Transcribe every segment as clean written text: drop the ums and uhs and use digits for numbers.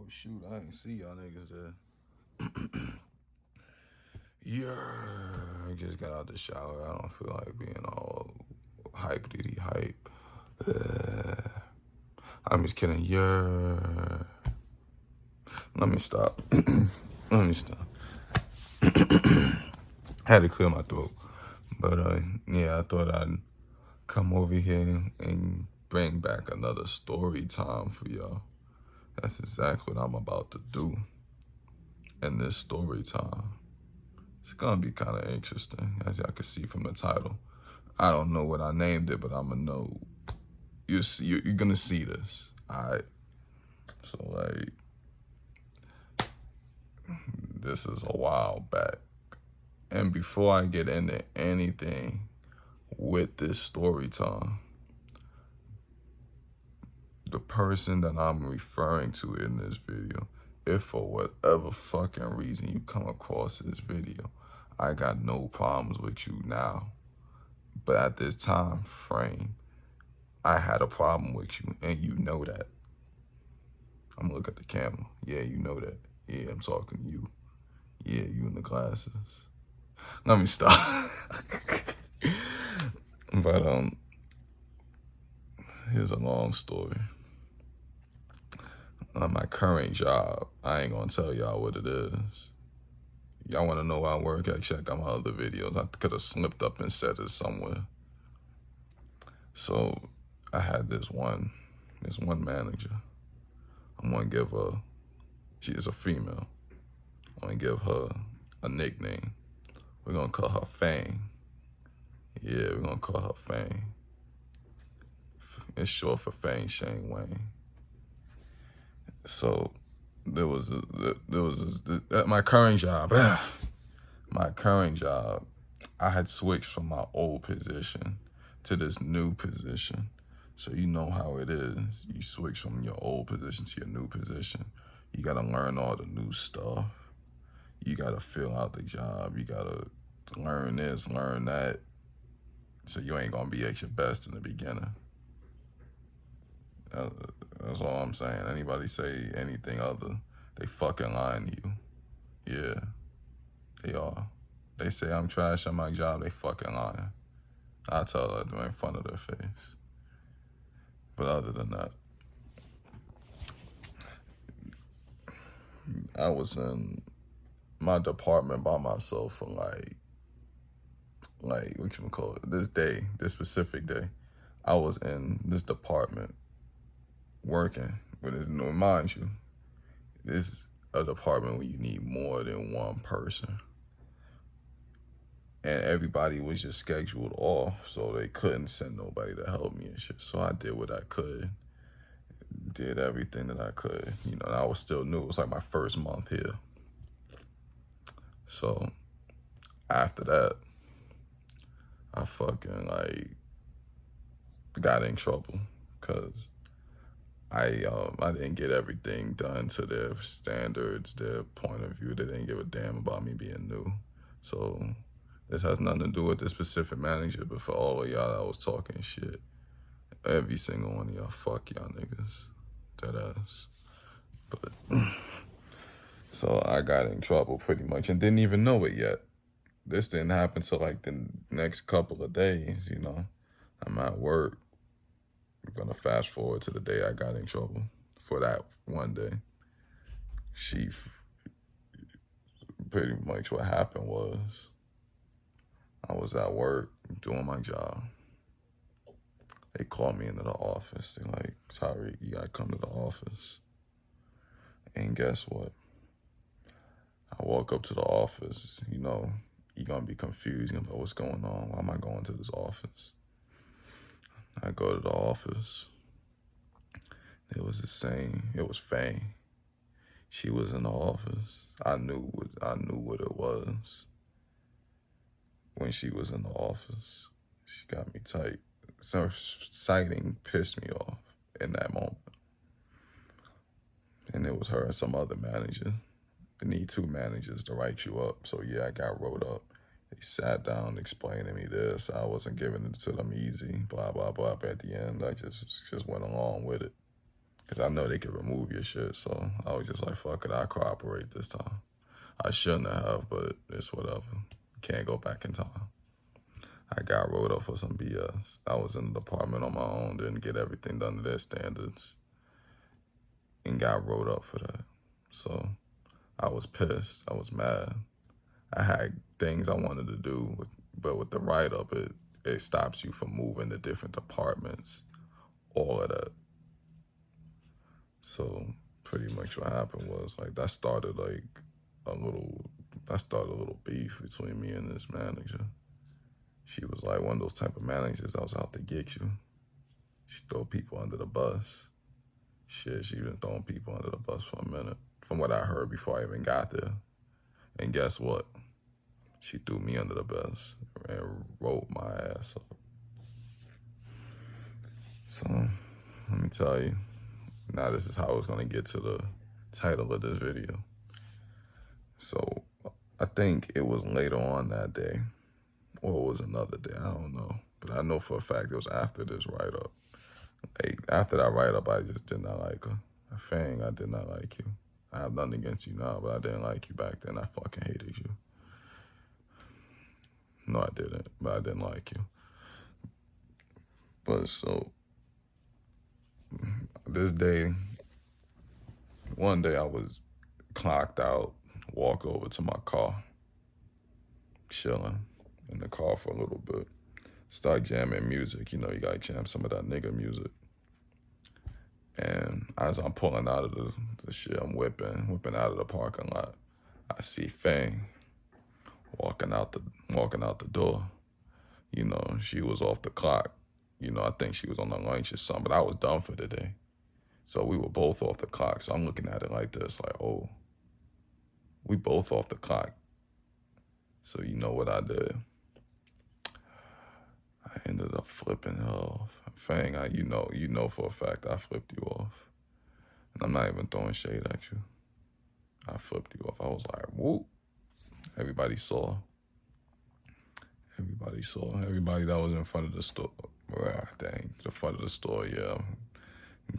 Shoot, I didn't see y'all niggas there. Yeah, I just got out the shower. I don't feel like being all hype-diddy hype. I'm just kidding. Yeah. Let me stop. Let me stop. Had to clear my throat. But yeah, I thought I'd come over here and bring back another story time for y'all. That's exactly what I'm about to do in this story time. It's gonna be kind of interesting, as y'all can see from the title. I don't know what I named it, but I'm gonna know. You're gonna see this, all right? So like, this is a while back, and before I get into anything with this story time, the person that I'm referring to in this video, if for whatever fucking reason you come across this video, I got no problems with you now. But at this time frame, I had a problem with you, and you know that. I'm gonna look at the camera. Yeah, you know that. Yeah, I'm talking to you. Yeah, you in the glasses. Let me stop. But here's a long story. My current job, I ain't gonna tell y'all what it is. Y'all wanna know where I work at? Check out my other videos. I could have slipped up and said it somewhere. So I had this one manager. I'm gonna give her, she is a female. I'm gonna give her a nickname. We're gonna call her Fang. Yeah, we're gonna call her Fang. It's short for Fang Shane Wayne. So at my current job, I had switched from my old position to this new position. So you know how it is. You switch from your old position to your new position. You gotta learn all the new stuff. You gotta fill out the job. You gotta learn this, learn that. So you ain't gonna be at your best in the beginning. That's all I'm saying. Anybody say anything other, they fucking lying to you. Yeah, they are. They say I'm trash at my job, they fucking lying. I tell her in front of their face. But other than that, I was in my department by myself for like what you call it, this specific day. I was in this department working with it. Mind you, this is a department where you need more than one person. And everybody was just scheduled off, so they couldn't send nobody to help me and shit. So I did what I could, did everything that I could. You know, and I was still new. It was like my first month here. So after that, I fucking like got in trouble because I didn't get everything done to their standards, their point of view. They didn't give a damn about me being new. So this has nothing to do with this specific manager, but for all of y'all that was talking shit, every single one of y'all, fuck y'all niggas, dead ass. But so I got in trouble pretty much and didn't even know it yet. This didn't happen till like the next couple of days, you know. I'm at work. We're gonna fast forward to the day I got in trouble for that one day. Pretty much what happened was I was at work doing my job. They called me into the office. They're like, Tyreek, you gotta come to the office. And guess what? I walk up to the office, you know, you're gonna be confused about what's going on. Why am I going to this office? I go to the office. It was Fang. She was in the office. I knew what it was when she was in the office. She got me tight. So sighting pissed me off in that moment. And it was her and some other manager. They need two managers to write you up. So yeah, I got wrote up. They sat down explaining me this. I wasn't giving it to them easy, blah, blah, blah. But at the end, I just went along with it. Because I know they could remove your shit. So I was just like, fuck it, I'll cooperate this time. I shouldn't have, but it's whatever. Can't go back in time. I got wrote up for some BS. I was in the department on my own, didn't get everything done to their standards, and got wrote up for that. So I was pissed. I was mad. I had things I wanted to do, but with the write-up, it stops you from moving to different departments, all of that. So pretty much what happened was like that started a little beef between me and this manager. She was like one of those type of managers that was out to get you. She throw people under the bus. Shit, she been throwing people under the bus for a minute, from what I heard before I even got there. And guess what? She threw me under the bus and rolled my ass up. So, let me tell you, now this is how I was gonna get to the title of this video. So, I think it was later on that day, or it was another day, I don't know. But I know for a fact it was after this write-up. Like, after that write-up, I just did not like her. Fang, I did not like you. I have nothing against you now, but I didn't like you back then. I fucking hated you. No, I didn't, but I didn't like you. But so, this day, one day I was clocked out, walk over to my car, chilling in the car for a little bit. Start jamming music, you know, you gotta jam some of that nigga music. And as I'm pulling out of the shit, I'm whipping out of the parking lot. I see Fang walking out the door. You know, she was off the clock. You know, I think she was on the lunch or something, but I was done for the day. So we were both off the clock. So I'm looking at it like this, like, oh, we both off the clock. So you know what I did? I ended up flipping her off. Fang, you know for a fact I flipped you off. And I'm not even throwing shade at you. I flipped you off. I was like, whoop. Everybody saw. Everybody that was in front of the store. The front of the store, yeah.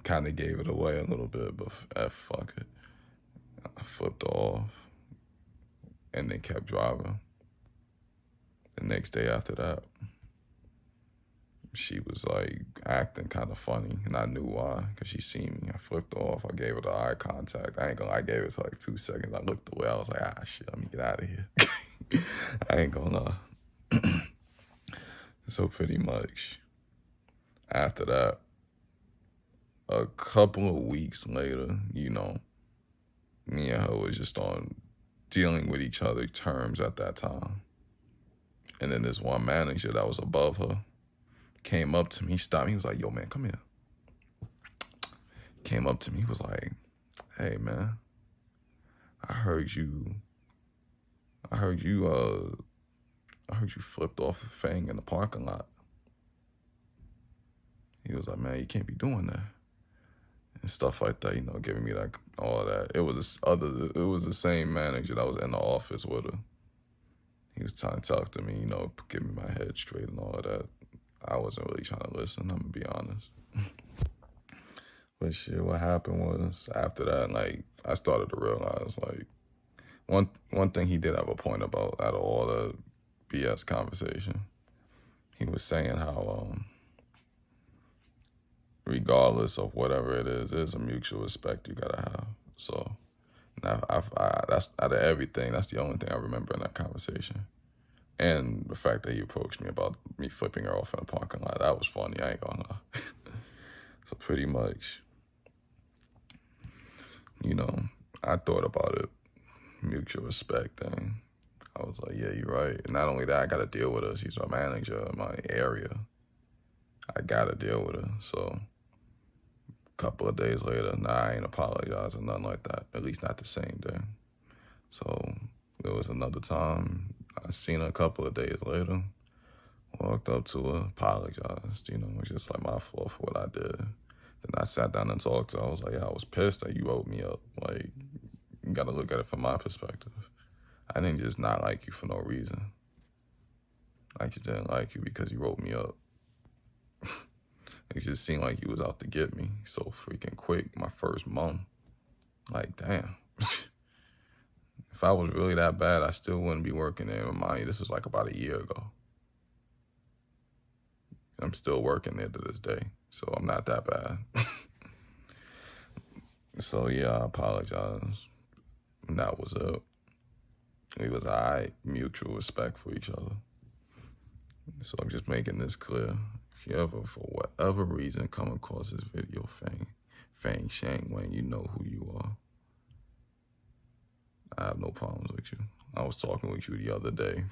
Kind of gave it away a little bit, but fuck it. I flipped her off and then kept driving. The next day after that, she was like acting kind of funny, and I knew why, because she seen me. I flipped her off. I gave her the eye contact. I ain't gonna lie, I gave it to like 2 seconds. I looked away. I was like, ah, shit, let me get out of here. I ain't gonna lie. So pretty much, after that, a couple of weeks later, you know, me and her was just on dealing with each other terms at that time. And then this one manager that was above her came up to me. He stopped me. He was like, yo, man, come here. Came up to me. He was like, hey, man, I heard you flipped off a Fang in the parking lot. He was like, man, you can't be doing that. And stuff like that, you know, giving me like all that. It was the same manager that was in the office with her. He was trying to talk to me, you know, give me my head straight and all of that. I wasn't really trying to listen, I'm gonna be honest. But shit, what happened was after that, like, I started to realize, like, one thing he did have a point about out of all the BS conversation. He was saying how regardless of whatever it is, there's a mutual respect you gotta have. So now that's out of everything, that's the only thing I remember in that conversation. And the fact that he approached me about me flipping her off in the parking lot, that was funny, I ain't gonna lie. So pretty much, you know, I thought about it, mutual respect thing. I was like, yeah, you're right. And not only that, I got to deal with her. She's my manager in my area. I got to deal with her. So a couple of days later, I ain't apologizing, nothing like that. At least not the same day. So there was another time. I seen her a couple of days later. Walked up to her, apologized. You know, it was just like my fault for what I did. Then I sat down and talked to her. I was like, yeah, I was pissed that you wrote me up. Like, you got to look at it from my perspective. I didn't just not like you for no reason. I just didn't like you because you wrote me up. It just seemed like you was out to get me so freaking quick. My first month. Like, damn. If I was really that bad, I still wouldn't be working there. Mind you, this was like about a year ago. I'm still working there to this day, so I'm not that bad. So yeah, I apologize. And that was it. We was alright, mutual respect for each other. So I'm just making this clear. If you ever, for whatever reason, come across this video, Fang Shang Wang, you know who you are. I have no problems with you. I was talking with you the other day.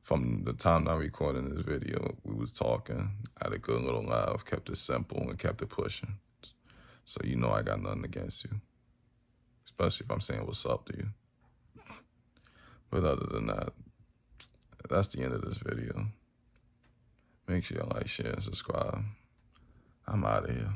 From the time I recorded this video, we was talking. I had a good little laugh, kept it simple and kept it pushing. So you know I got nothing against you. Especially if I'm saying what's up to you. But other than that, that's the end of this video. Make sure you like, share, and subscribe. I'm out of here.